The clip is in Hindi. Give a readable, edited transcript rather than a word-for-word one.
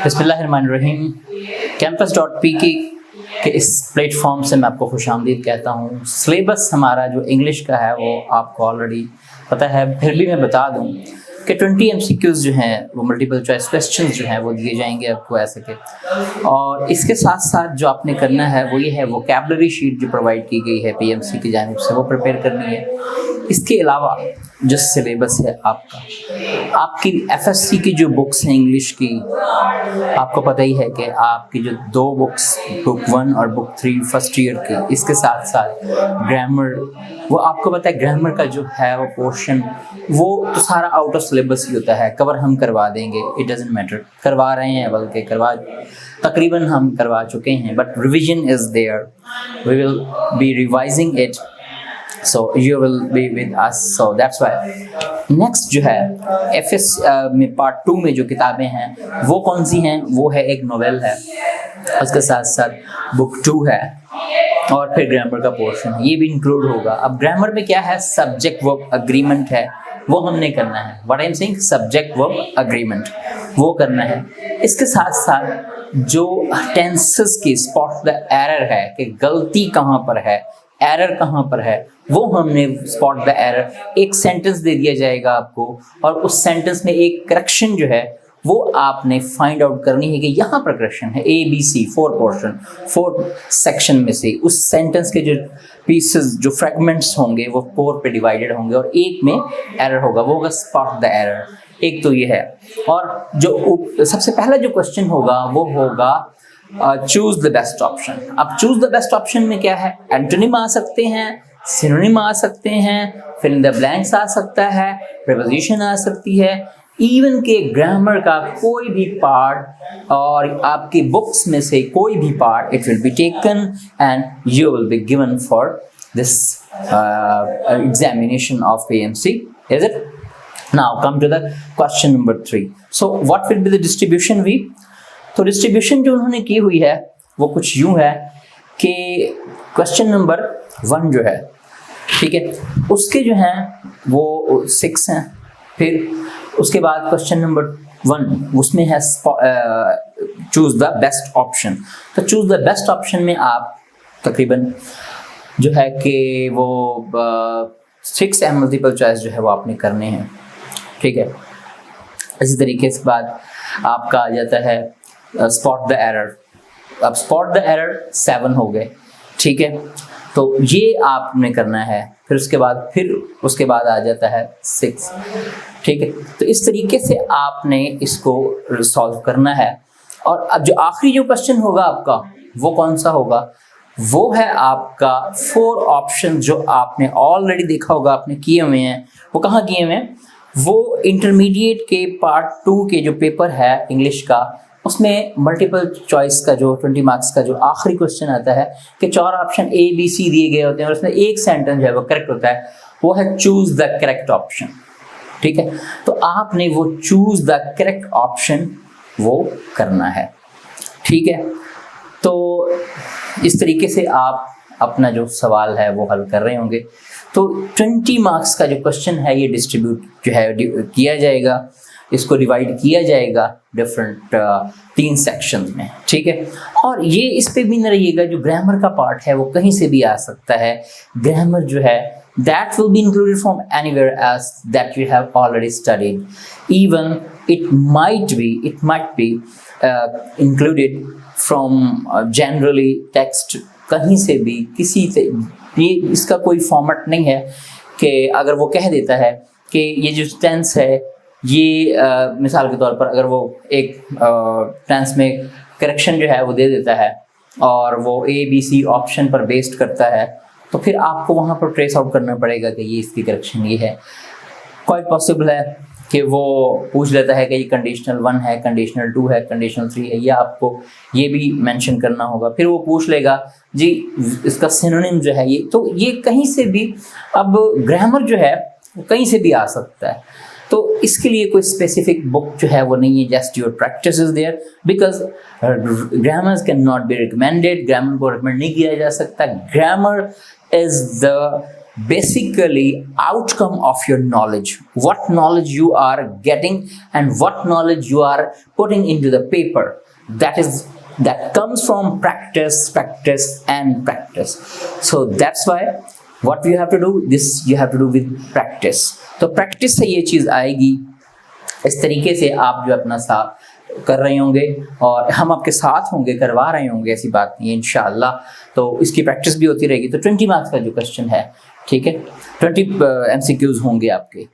बिस्मिल्लाहिर्रहमानिर्रहीम। campus.pk के इस प्लेटफॉर्म से मैं आपको खुशामदीद कहता हूँ। सिलेबस हमारा जो इंग्लिश का है वो आपको ऑलरेडी पता है, फिर भी मैं बता दूँ कि 20 MCQs जो हैं वो मल्टीपल चॉइस क्वेश्चंस जो हैं वो दिए जाएंगे आपको ऐसे के। और इसके साथ साथ जो आपने करना है वो ये है, वोकैबुलरी शीट जो प्रोवाइड की गई है PMC की जानिब से वो प्रिपेयर करनी है। इसके अलावा जो सिलेबस है आपकी FSC की जो बुक्स हैं इंग्लिश की, आपको पता ही है कि आपकी जो 2 बुक्स, बुक 1 और बुक 3 फर्स्ट ईयर की, इसके साथ साथ ग्रामर, वो आपको पता है ग्रामर का जो है वो पोर्शन वो तो सारा आउट ऑफ सिलेबस ही होता है, कवर हम करवा देंगे, इट डजंट मैटर, करवा रहे हैं, बल्कि तकरीबन हम करवा चुके हैं, but revision is there, we will be revising it, so you will be with us, so that's why next जो है FS में पार्ट 2 में जो किताबें हैं वो कौन सी हैं, वो है एक नोवेल है, उसके साथ साथ बुक 2 है और फिर ग्रामर का पोर्शन है, ये भी इंक्लूड होगा। अब ग्रामर में क्या है, सब्जेक्ट वर्ब एग्रीमेंट है, वो हमने करना है। What I am saying, subject verb agreement वो करना है। इसके साथ साथ जो टेंसेस की स्पॉट द एरर है कि गलती कहाँ पर है, एरर कहाँ पर है, वो हमने स्पॉट द एरर, एक सेंटेंस दे दिया जाएगा आपको और उस सेंटेंस में एक करेक्शन जो है वो आपने फाइंड आउट करनी है कि यहाँ पर करेक्शन है, ABC 4 सेक्शन में से उस सेंटेंस के जो पीसेस, जो फ्रेगमेंट्स होंगे वो 4 पे डिवाइडेड होंगे और एक में एरर होगा, वो होगा स्पॉट द एरर। एक तो ये है, और जो सबसे पहला जो क्वेश्चन होगा वो होगा चूज द बेस्ट ऑप्शन। अब चूज द बेस्ट ऑप्शन में क्या है, एंटोनिम आ सकते हैं, सिनोनिम आ सकते हैं, फिल इन द ब्लैंक्स आ सकता है, प्रीपोजिशन आ सकती है, इवन के ग्रामर का कोई भी पार्ट और आपकी बुक्स में से कोई भी part, it will be taken and you will be given for this examination of PMC, is it? Now come to the question number 3। So what will be the distribution we? तो डिस्ट्रीब्यूशन जो उन्होंने की हुई है वो कुछ यूं है कि क्वेश्चन नंबर 1 जो है, ठीक है, उसके जो हैं वो 6 हैं, फिर उसके बाद क्वेश्चन नंबर 1 उसमें है चूज द बेस्ट ऑप्शन। तो चूज द बेस्ट ऑप्शन में आप तकरीबन जो है कि वो 6 मल्टीपल चॉइस जो है वो आपने करने हैं, ठीक है। इसी तरीके से बाद आपका आ जाता है स्पॉट द एरर। अब स्पॉट द एरर 7 हो गए, ठीक है, तो ये आपने करना है। फिर उसके बाद आ जाता है 6, ठीक है। तो इस तरीके से आपने इसको सॉल्व करना है। और अब जो आखिरी जो क्वेश्चन होगा आपका वो कौन सा होगा, वो है आपका 4 ऑप्शन जो आपने ऑलरेडी देखा होगा, आपने किए हुए हैं। वो कहाँ किए हुए हैं, वो इंटरमीडिएट के पार्ट 2 के जो पेपर है इंग्लिश का, उसमें मल्टीपल चॉइस का जो 20 मार्क्स का जो आखिरी क्वेश्चन आता है कि 4 ऑप्शन ABC दिए गए होते हैं और उसमें एक सेंटेंस जो है वो करेक्ट होता है, वो है चूज द करेक्ट ऑप्शन, ठीक है। तो आपने वो चूज द करेक्ट ऑप्शन वो करना है, ठीक है। तो इस तरीके से आप अपना जो सवाल है वो हल कर रहे होंगे। तो 20 मार्क्स का जो क्वेश्चन है ये डिस्ट्रीब्यूट जो है किया जाएगा, इसको डिवाइड किया जाएगा डिफरेंट 3 सेक्शंस में, ठीक है। और ये इस पे भी न रहिएगा, जो ग्रामर का पार्ट है वो कहीं से भी आ सकता है। ग्रामर जो है that will be included from anywhere else that you have already studied. Even it might be included from generally text, कहीं से भी, किसी से। ये इसका कोई फॉर्मेट नहीं है कि अगर वो कह देता है कि ये जो टेंस है ये मिसाल के तौर पर अगर वो एक टेंस में करेक्शन जो है वो दे देता है और वो ABC ऑप्शन पर बेस्ड करता है, तो फिर आपको वहाँ पर ट्रेस आउट करना पड़ेगा कि ये इसकी करेक्शन ये है। क्वाइट पॉसिबल है कि वो पूछ लेता है कि ये कंडीशनल 1 है, कंडीशनल 2 है, कंडीशनल 3 है, या आपको ये भी मेंशन करना होगा। फिर वो पूछ लेगा जी इसका सिनोनिम जो है ये, तो ये कहीं से भी, अब ग्रामर जो है वो कहीं से भी आ सकता है। तो इसके लिए कोई स्पेसिफिक बुक जो है वो नहीं है, just your practice is there, because grammars can not be recommended, grammar को रिकमेंड नहीं किया जा सकता। Grammar is the basically outcome of your knowledge, what knowledge you are getting and what knowledge you are putting into the paper. That comes from practice and practice. So that's why what you have to do, this you have to do with practice. तो practice से ये चीज़ आएगी। इस तरीके से आप जो अपना साथ कर रहे होंगे और हम आपके साथ होंगे, करवा रहे होंगे, ऐसी बात नहीं है इंशाअल्लाह। तो इसकी प्रैक्टिस भी होती रहेगी। तो 20 मार्क्स का जो क्वेश्चन है, ठीक है, 20 MCQs होंगे आपके।